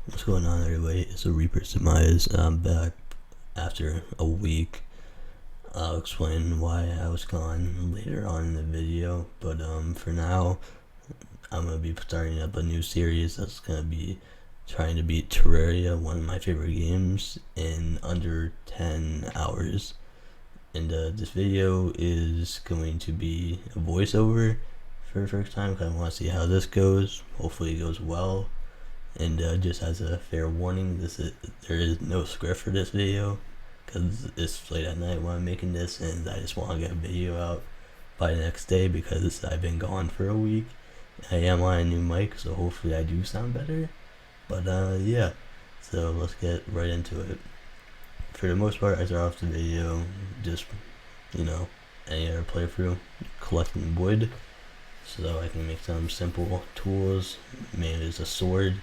What's going on, everybody? It's a Reaper's Demise. I'm back after a week. I'll explain why I was gone later on in the video, but for now, I'm gonna be starting up a new series that's gonna be trying to beat Terraria, one of my favorite games, in under 10 hours. And this video is going to be a voiceover for the first time because I want to see how this goes. Hopefully, it goes well. And just as a fair warning, there is no script for this video because it's late at night when I'm making this, and I just want to get a video out by the next day because I've been gone for a week. I am on a new mic, so hopefully I do sound better. But yeah, so let's get right into it. For the most part, I start off the video just, any other playthrough, collecting wood so I can make some simple tools. Mainly as a sword,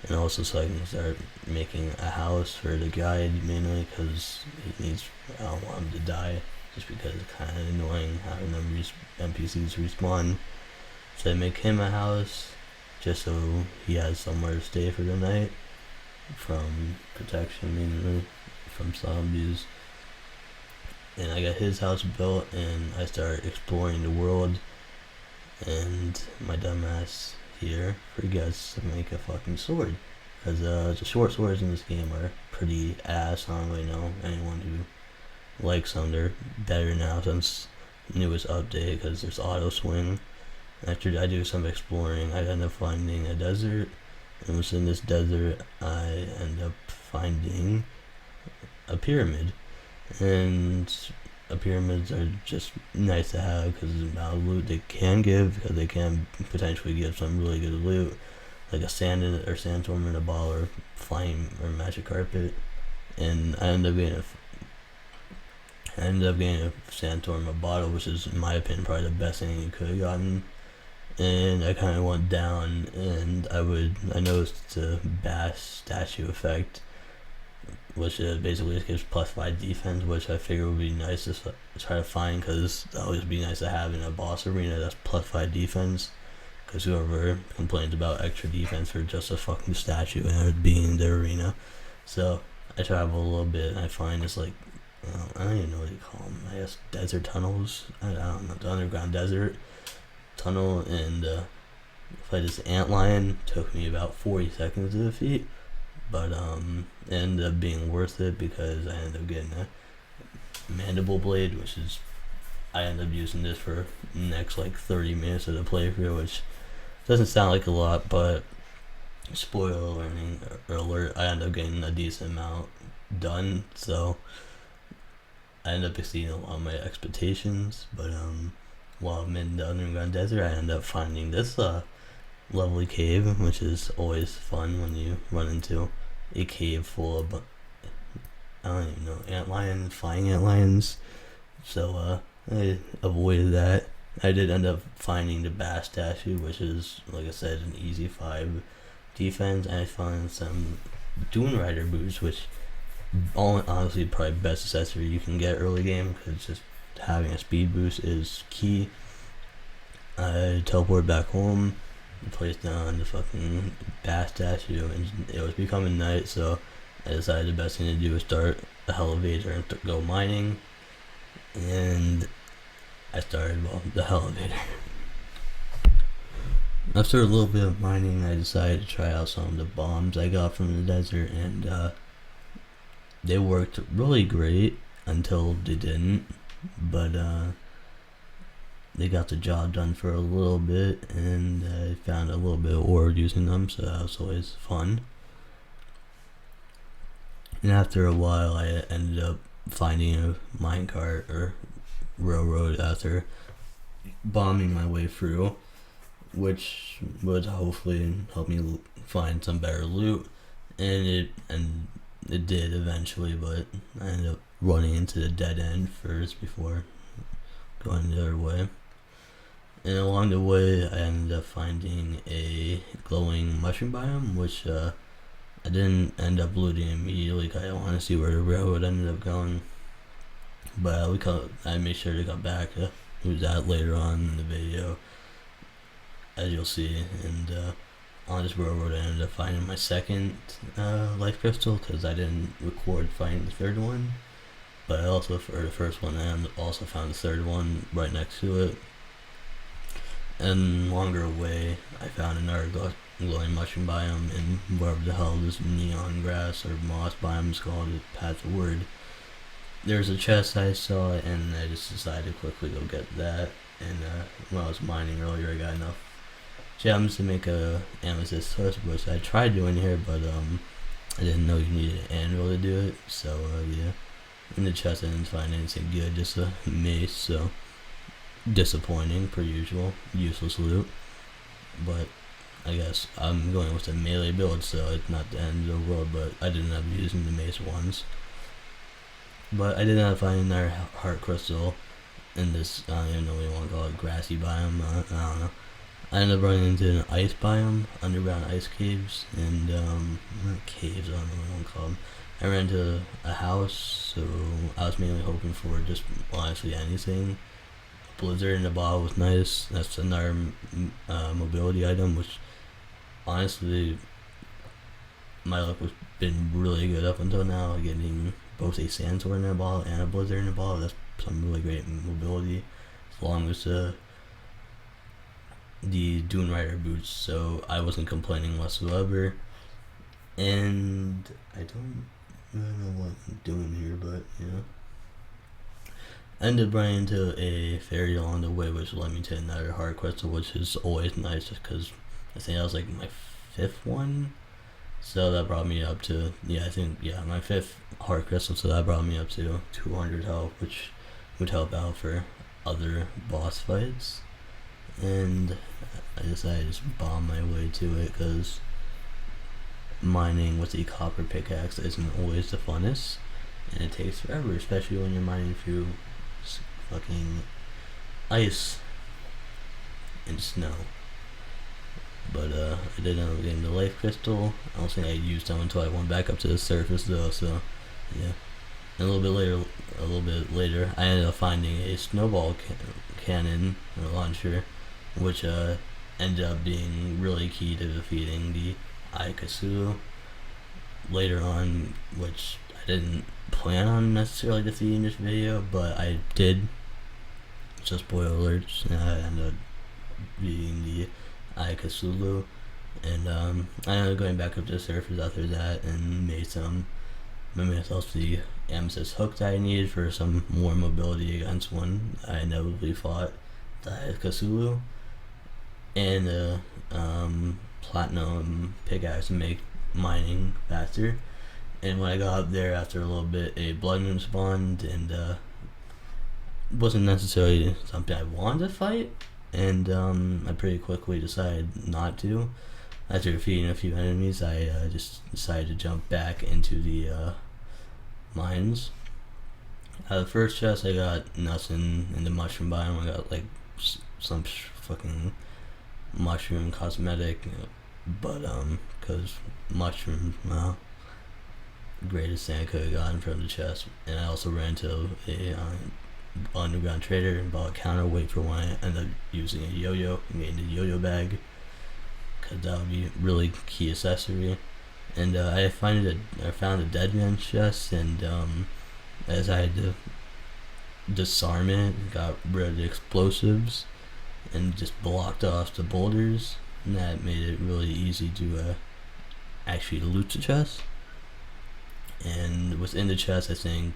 and also so I can start making a house for the guide, mainly because I don't want him to die, just because it's kind of annoying having them NPCs respawn. So I make him a house, just so he has somewhere to stay for the night, from protection mainly, from zombies. And I got his house built, and I start exploring the world, and my dumbass here forgets to make a fucking sword, because the short swords in this game are pretty ass. I don't really know anyone who likes them. They're better now since newest update, because there's auto swing. After I do some exploring, I end up finding a desert, and within this desert I end up finding a pyramid. And pyramids are just nice to have because of the amount of loot they can give, because they can potentially give some really good loot, like a sandstorm in a ball, or flame or magic carpet. And I ended up getting a sandstorm, a bottle, which is in my opinion probably the best thing you could have gotten. And I kind of went down, and I noticed the bass statue effect, which basically just gives +5 defense, which I figure would be nice to try to find, because that would be nice to have in a boss arena that's +5 defense, because whoever complains about extra defense for just a fucking statue and it being in the arena. So I travel a little bit, and I find this, like, I don't even know what you call them, I guess desert tunnels, I don't know, the underground desert tunnel, and fight this antlion. Took me about 40 seconds to defeat, but it ended up being worth it because I ended up getting a mandible blade, which is, I ended up using this for the next like 30 minutes of the playthrough, which doesn't sound like a lot, but spoiler alert, I ended up getting a decent amount done, so I ended up exceeding a lot of my expectations. But while I'm in the underground desert, I ended up finding this lovely cave, which is always fun when you run into a cave full of, I don't even know, flying antlions. So I avoided that. I did end up finding the bass statue, which is, like I said, an easy 5 defense. And I found some Dune Rider boots, which honestly probably best accessory you can get early game, because just having a speed boost is key. I teleported back home, placed down the fucking bass statue, and it was becoming night, so I decided the best thing to do was start a elevator and go mining. And I started, the elevator. After a little bit of mining, I decided to try out some of the bombs I got from the desert, and they worked really great until they didn't. But they got the job done for a little bit, and I found a little bit of ore using them, so that was always fun. And after a while, I ended up finding a minecart or railroad after bombing my way through, which would hopefully help me find some better loot. And it did eventually, but I ended up running into the dead end first before going the other way. And along the way, I ended up finding a glowing mushroom biome, which I didn't end up looting immediately because I don't want to see where the railroad ended up going. But I made sure to come back to who's that later on in the video, as you'll see. And on this railroad, I ended up finding my second life crystal because I didn't record finding the third one. But I also, for the first one, and also found the third one right next to it. And longer away, I found another glowing mushroom biome in wherever the hell this neon grass or moss biome is called, Path of Word. There's a chest I saw, and I just decided to quickly go get that. And when I was mining earlier, I got enough gems to make a amethyst source, which I tried doing here, but I didn't know you needed an anvil to do it. So yeah, in the chest I didn't find anything good, just a mace. So disappointing per usual, useless loot. But I guess I'm going with a melee build, so it's not the end of the world. But I didn't end up using the mace once. But I did not find another heart crystal in this, I don't even know what you want to call it, grassy biome, I don't know. I ended up running into an ice biome, underground ice caves, and, not caves, I don't know what you want to call them. I ran into a house, so I was mainly hoping for just, honestly, anything. Blizzard in a bottle was nice. That's another mobility item, which, honestly, my luck has been really good up until now, getting both a sandstorm in a bottle and a blizzard in a bottle. That's some really great mobility, as long as the Dune Rider boots, so I wasn't complaining whatsoever. And I don't really know what I'm doing here, but yeah. I ended up running into a fairy along the way, which led me to another heart crystal, which is always nice, just because I think that was like my 5th one. So that brought me up to, my 5th heart crystal, so that brought me up to 200 health, which would help out for other boss fights. And I decided to just bomb my way to it, because mining with a copper pickaxe isn't always the funnest, and it takes forever, especially when you're mining through fucking ice and snow. But I did end up getting the life crystal. I don't think I used them until I went back up to the surface though, so yeah. And a little bit later, I ended up finding a snowball cannon or launcher, which ended up being really key to defeating the Eye of Cthulhu later on, which I didn't plan on necessarily defeating this video, but I did. So spoiler alerts, and I ended up beating the Eye of Cthulhu, and I ended up going back up to the surface after that and made myself the amethyst hook that I needed for some more mobility against when I inevitably fought the Eye of Cthulhu, and the platinum pickaxe to make mining faster. And when I got up there after a little bit, a blood moon spawned, and wasn't necessarily something I wanted to fight, and I pretty quickly decided not to. After defeating a few enemies, I just decided to jump back into the mines. Out of the first chest, I got nothing. In the mushroom biome, I got like some fucking mushroom cosmetic, but because mushroom, well, greatest thing I could have gotten from the chest. And I also ran into a underground trader and bought a counterweight for when I ended up using a yo-yo, made a yo-yo bag, because that would be a really key accessory. And I found a dead man's chest, and as I had to disarm it, got rid of the explosives and just blocked off the boulders, and that made it really easy to actually loot the chest. And within the chest, I think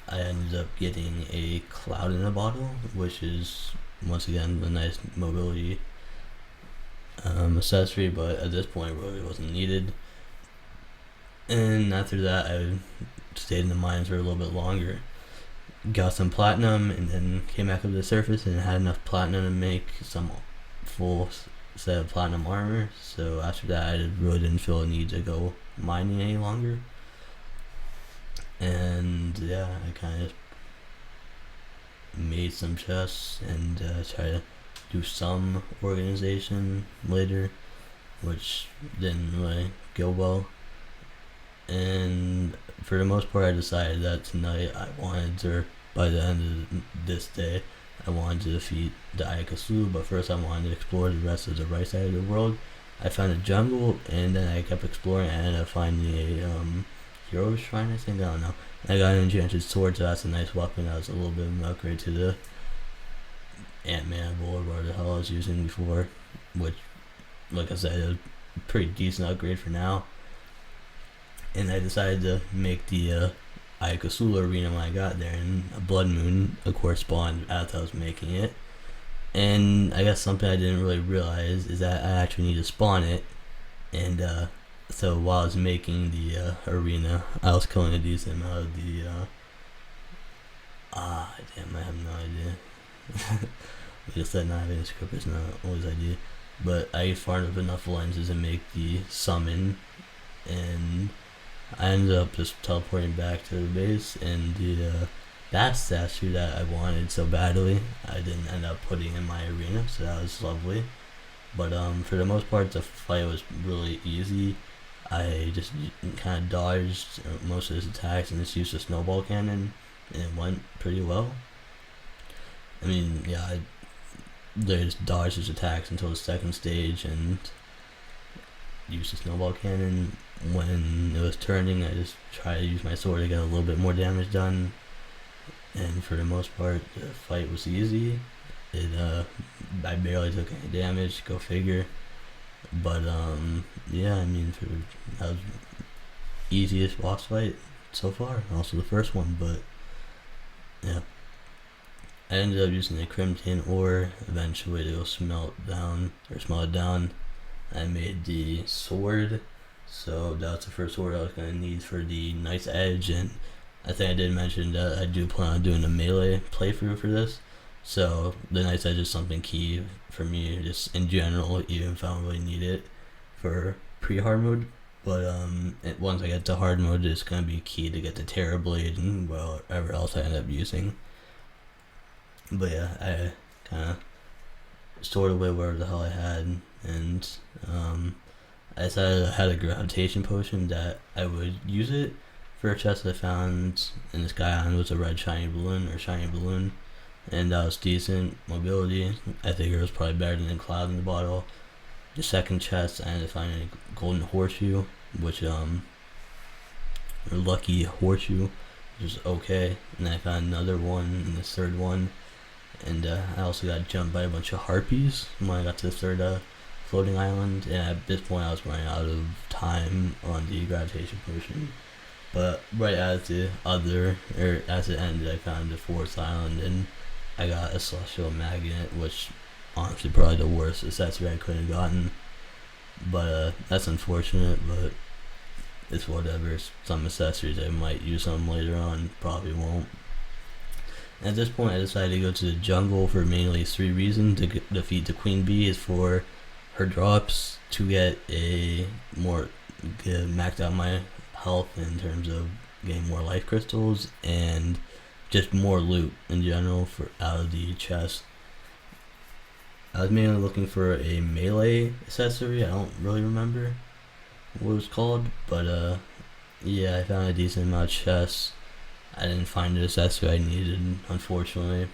I ended up getting a cloud in a bottle, which is once again a nice mobility accessory, but at this point really wasn't needed. And after that, I stayed in the mines for a little bit longer, got some platinum, and then came back up to the surface and had enough platinum to make some full set of platinum armor. So after that, I really didn't feel a need to go mining any longer. And yeah, I kind of made some chests and tried to do some organization later, which didn't really go well. And for the most part, I decided that tonight I wanted to, by the end of this day, I wanted to defeat the Ayakasu, but first I wanted to explore the rest of the right side of the world. I found a jungle, and then I kept exploring. I ended up finding a hero shrine, I think. I don't know. I got an enchanted sword, so that's a nice weapon. That was a little bit of an upgrade to the Ant-Man or whatever the hell I was using before, which, like I said, is a pretty decent upgrade for now. And I decided to make the Ayakasula arena when I got there, and a blood moon, of course, spawned as I was making it. And I guess something I didn't really realize is that I actually need to spawn it. And so while I was making the arena, I was killing a decent amount of the damn, I have no idea. Like I said, not having a script is not always ideal, but I farmed up enough lenses to make the summon, and I ended up just teleporting back to the base, and the that statue that I wanted so badly, I didn't end up putting in my arena, so that was lovely. But for the most part, the fight was really easy. I just kind of dodged most of his attacks and just used a snowball cannon, and it went pretty well. I mean, yeah, I just dodged his attacks until the second stage and used the snowball cannon. When it was turning, I just tried to use my sword to get a little bit more damage done, and for the most part, the fight was easy. I barely took any damage, go figure. But yeah, I mean, that was easiest boss fight so far. Also the first one, but yeah. I ended up using the Crimson ore eventually to go smelt it down. I made the sword, so that's the first sword I was gonna need for the Knight's Edge, and I think I did mention that I do plan on doing a melee playthrough for this. So the Knight's Edge is something key for me, just in general, even if I don't really need it for pre-hard mode. But once I get to hard mode, it's gonna be key to get the Terror Blade and whatever else I end up using. But yeah, I kind of stored away whatever the hell I had, and I decided I had a gravitation potion that I would use it for a chest I found in the Sky Island. Was a red shiny balloon, and that was decent mobility. I think it was probably better than the cloud in the bottle. The second chest, I ended up finding a golden horseshoe, which or lucky horseshoe, which was okay. And then I found another one in the third one. And I also got jumped by a bunch of harpies when I got to the third floating island, and at this point I was running out of time on the gravitation potion. But right as it ended, I found the fourth island, and I got a celestial magnet, which honestly probably the worst accessory I could have gotten. But that's unfortunate, but it's whatever. Some accessories I might use them later on, probably won't. At this point, I decided to go to the jungle for mainly 3 reasons. To defeat the Queen Bee is for her drops, to get maxed out my health in terms of getting more life crystals, and just more loot in general for out of the chest. I was mainly looking for a melee accessory. I don't really remember what it was called, but yeah, I found a decent amount of chests. I didn't find the accessory I needed, unfortunately.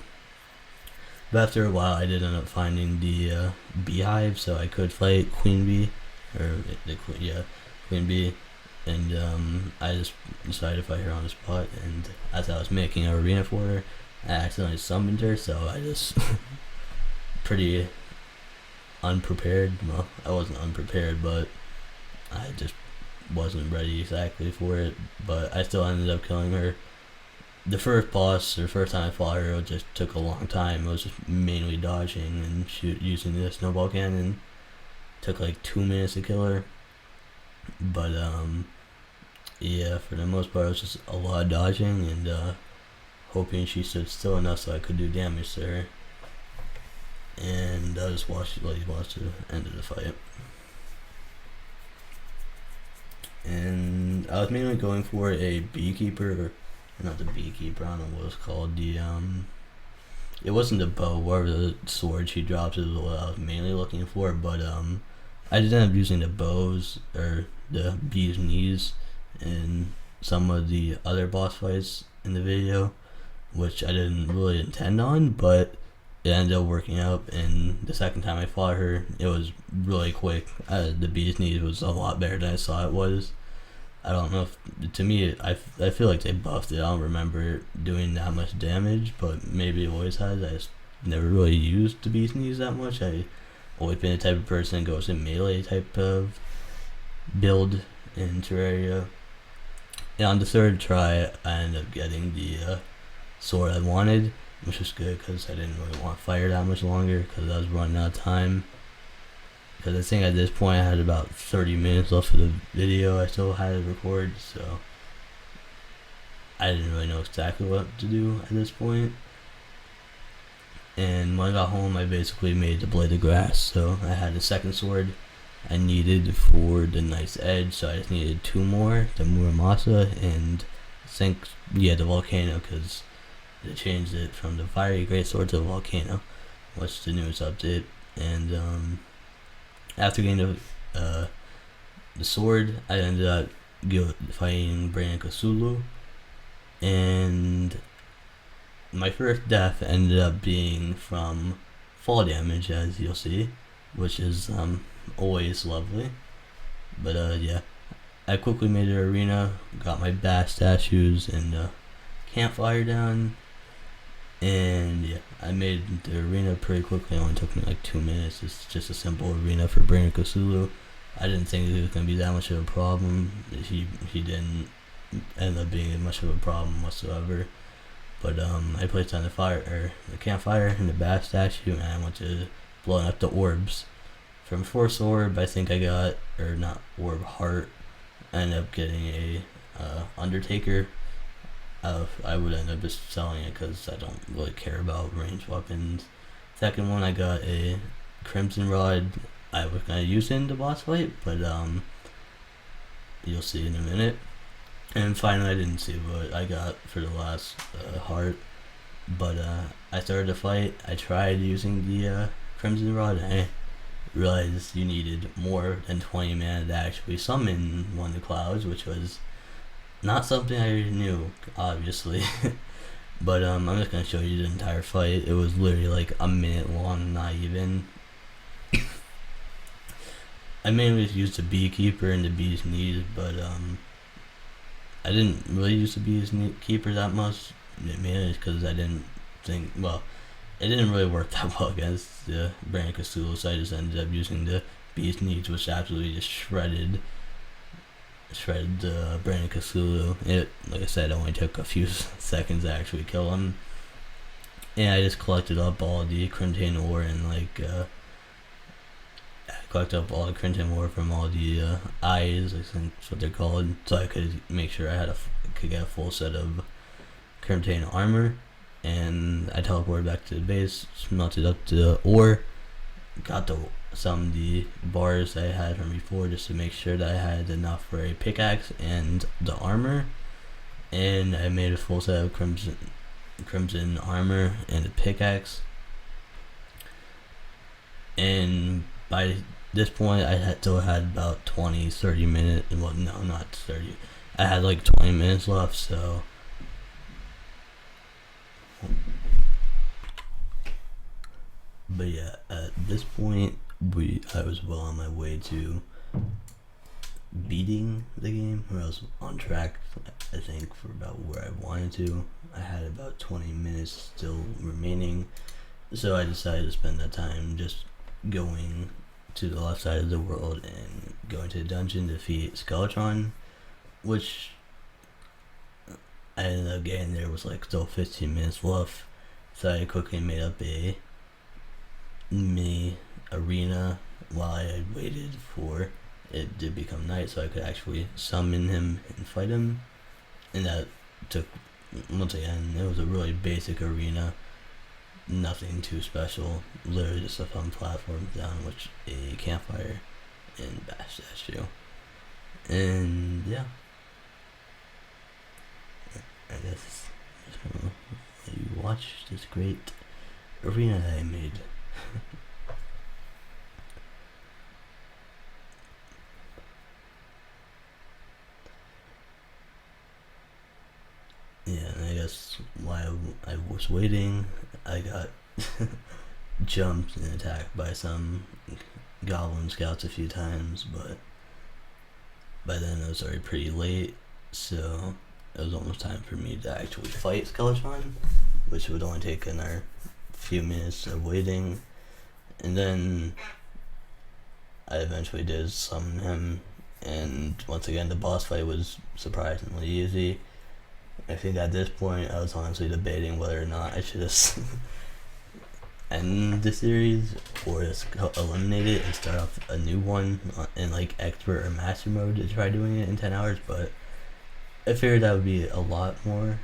But after a while, I did end up finding the beehive, so I could fight Queen Bee, Queen Bee, and I just decided to fight her on the spot. And as I was making an arena for her, I accidentally summoned her, so I just pretty unprepared. Well, I wasn't unprepared, but I just wasn't ready exactly for it. But I still ended up killing her. The first time I fought her, it just took a long time. It was just mainly dodging and using the snowball cannon. It took like 2 minutes to kill her. But yeah, for the most part, it was just a lot of dodging and hoping she stood still enough so I could do damage to her. And I just watched the end of the fight. And I was mainly going for a beekeeper. Not the beekeeper, I don't know what it's called. It wasn't the bow, whatever the sword she drops is what I was mainly looking for, but I did end up using the bows, or the bee's knees, in some of the other boss fights in the video, which I didn't really intend on, but it ended up working out, and the second time I fought her, it was really quick. The bee's knees was a lot better than I saw it was. I don't know if, to me, I feel like they buffed it. I don't remember it doing that much damage, but maybe it always has. I just never really used the bee's knees that much. I always been the type of person that goes in melee type of build in Terraria. And on the third try, I ended up getting the sword I wanted, which was good because I didn't really want to fire that much longer because I was running out of time. Because I think at this point I had about 30 minutes left of the video I still had to record, so I didn't really know exactly what to do at this point. And when I got home, I basically made the Blade of Grass, so I had the second sword I needed for the Knight's Edge, so I just needed 2 more, the Muramasa, and I think, yeah, the Volcano, because they changed it from the Fiery Greatsword to the Volcano, which is the newest update. And after getting the sword, I ended up fighting Brain Cthulhu, and my first death ended up being from fall damage, as you'll see, which is always lovely. But yeah, I quickly made an arena, got my bass statues and campfire down, and yeah, I made the arena pretty quickly. It only took me like 2 minutes. It's just a simple arena for Brain Cthulhu. I didn't think it was going to be that much of a problem. He didn't end up being much of a problem whatsoever. But I placed on the campfire and the bass statue, and I went to blowing up the orbs. From first orb, I think I got, or not orb, heart. I ended up getting a Undertaker. I would end up just selling it because I don't really care about ranged weapons. Second one, I got a Crimson Rod. I was gonna use it in the boss fight, but you'll see in a minute. And finally, I didn't see what I got for the last heart, but I started the fight. I tried using the Crimson Rod, and I realized you needed more than 20 mana to actually summon one of the clouds, which was not something I knew, obviously. But I'm just gonna show you the entire fight. It was literally like a minute long, not even. I mainly just used the Beekeeper and the Bee's Knees, but I didn't really use the Bee's Keeper that much, mainly because I didn't think, well, it didn't really work that well against the Brain Cthulhu, so I just ended up using the Bee's Knees, which absolutely just shredded the Brain Cthulhu. It, like I said, only took a few seconds to actually kill him. And I just collected up all the Crimson ore and collected up all the Crimson ore from all the eyes, I think that's what they're called, so I could make sure I could get a full set of Crimson armor. And I teleported back to the base, smelted up the ore, got some of the bars I had from before just to make sure that I had enough for a pickaxe and the armor. And I made a full set of crimson armor and a pickaxe. And by this point, I still had about 20-30 minutes. Well, no, not 30. I had like 20 minutes left, so. But yeah, at this point, I was well on my way to beating the game, or I was on track, I think, for about where I wanted to. I had about 20 minutes still remaining, so I decided to spend that time just going to the left side of the world and going to the dungeon to defeat Skeletron, which I ended up getting there was like still 15 minutes left, so I quickly made up a mini arena while I waited for it to become night so I could actually summon him and fight him. And that took, once again, it was a really basic arena, nothing too special, literally just a fun platform down which a campfire and bash statue. And yeah, I guess I'm just gonna let you watch this great arena that I made. Yeah, and I guess while I was waiting, I got jumped and attacked by some goblin scouts a few times, but by then it was already pretty late, so it was almost time for me to actually fight Skeletron, which would only take another few minutes of waiting. And then I eventually did summon him, and once again the boss fight was surprisingly easy. I think at this point I was honestly debating whether or not I should just end the series or just eliminate it and start off a new one in like expert or master mode to try doing it in 10 hours, but I figured that would be a lot more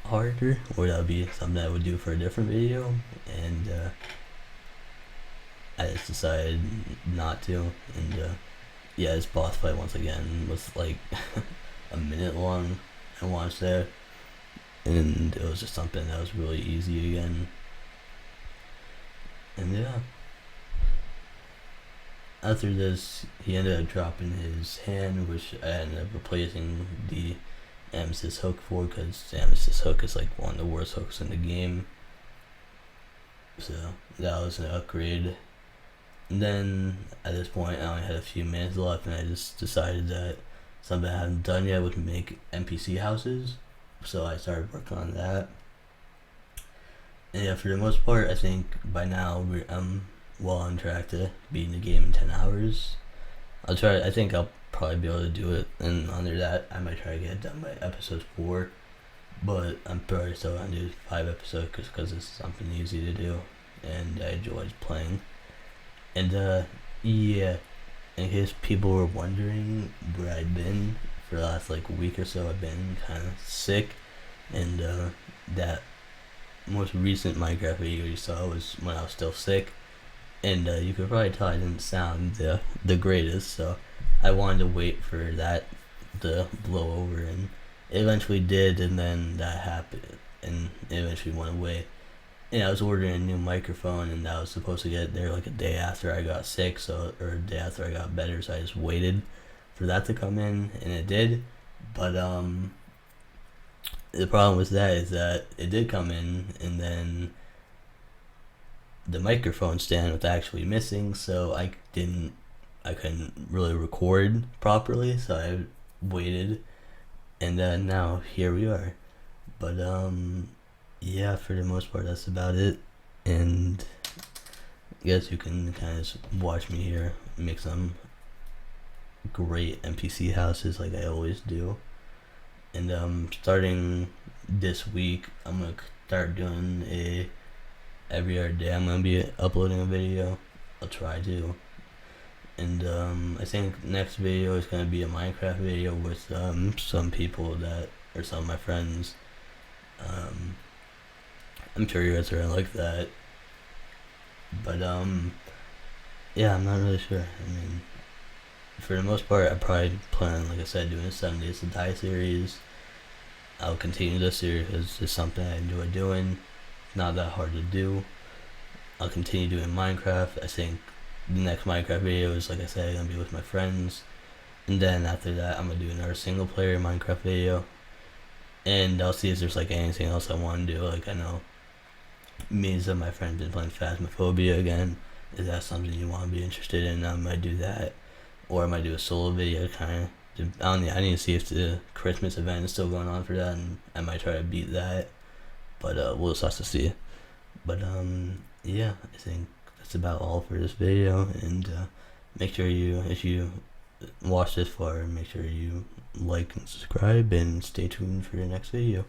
harder, or that would be something I would do for a different video, and I just decided not to. And yeah, this boss fight once again was like a minute long, I want to say, and it was just something that was really easy again. And yeah, after this, he ended up dropping his hand, which I ended up replacing the Amethyst hook for, because the Amethyst hook is like one of the worst hooks in the game. So that was an upgrade. And then at this point, I only had a few minutes left, and I just decided that something I hadn't done yet was make NPC houses. So I started working on that. And yeah, for the most part, I think by now I'm well on track to beating the game in 10 hours. I think I'll probably be able to do it, and under that, I might try to get it done by episode 4. But I'm probably still gonna do 5 episodes because it's something easy to do, and I enjoy playing. And yeah, in case people were wondering where I'd been for the last like week or so, I've been kind of sick, and that most recent Minecraft video you saw was when I was still sick, and you could probably tell I didn't sound the greatest, so I wanted to wait for that to blow over, and it eventually did, and then that happened, and it eventually went away. And I was ordering a new microphone, and I was supposed to get it there like a day after I got sick, or a day after I got better, so I just waited for that to come in, and it did. But the problem with that is that it did come in, and then the microphone stand was actually missing, so I couldn't really record properly, so I waited, and then now here we are. But yeah, for the most part that's about it, and I guess you can kind of watch me here make some great NPC houses like I always do. And starting this week, I'm gonna start doing every other day I'm gonna be uploading a video. I'll try to. And I think next video is gonna be a Minecraft video with some people that are some of my friends. I'm sure you guys are gonna like that. But yeah, I'm not really sure. I mean, for the most part, I probably plan, like I said, doing a 7 Days to Die series. I'll continue this series because it's something I enjoy doing. It's not that hard to do. I'll continue doing Minecraft. I think the next Minecraft video is, like I said, gonna be with my friends. And then after that, I'm gonna do another single player Minecraft video. And I'll see if there's like anything else I want to do. Like, I know me and some of my friends been playing Phasmophobia again. Is that something you want to be interested in? I might do that. Or I might do a solo video, kind of. I need to see if the Christmas event is still going on for that, and I might try to beat that. But we'll just have to see. But yeah, I think that's about all for this video. And make sure if you watch this far, make sure you like and subscribe, and stay tuned for the next video.